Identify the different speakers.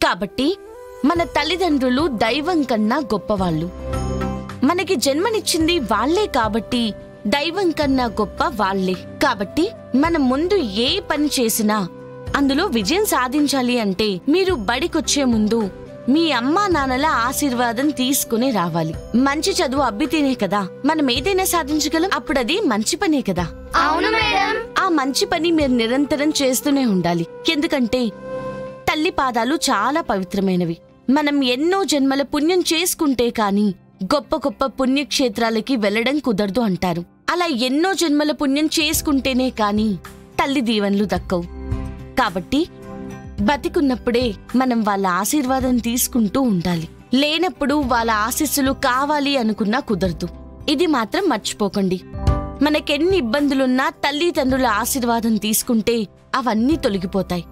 Speaker 1: కాబట్టి మన తల్లిదండ్రులు దైవం కన్నా గొప్పవాళ్ళు. మనకి జన్మనిచ్చింది వాళ్లే కాబట్టి దైవం కన్నా గొప్ప వాళ్లే. కాబట్టి మనం ముందు ఏ పని చేసినా అందులో విజయం సాధించాలి అంటే మీరు బడికొచ్చే ముందు మీ అమ్మా నాన్నల ఆశీర్వాదం తీసుకుని రావాలి. మంచి చదువు అబ్బితేనే కదా మనం ఏదైనా సాధించగలం. అప్పుడది మంచి పనే కదా.
Speaker 2: అవును మేడం.
Speaker 1: ఆ మంచి పని మీరు నిరంతరం చేస్తూనే ఉండాలి. ఎందుకంటే తల్లి పాదాలు చాలా పవిత్రమైనవి. మనం ఎన్నో జన్మల పుణ్యం చేసుకుంటే కాని గొప్ప గొప్ప పుణ్యక్షేత్రాలకి వెళ్లడం కుదరదు అంటారు. అలా ఎన్నో జన్మల పుణ్యం చేసుకుంటేనే కాని తల్లి దీవెనలు దక్కవు. కాబట్టి బతికున్నప్పుడే మనం వాళ్ళ ఆశీర్వాదం తీసుకుంటూ ఉండాలి. లేనప్పుడు వాళ్ళ ఆశీస్సులు కావాలి అనుకున్నా కుదరదు. ఇది మాత్రం మర్చిపోకండి. మనకెన్ని ఇబ్బందులున్నా తల్లిదండ్రుల ఆశీర్వాదం తీసుకుంటే అవన్నీ తొలగిపోతాయి.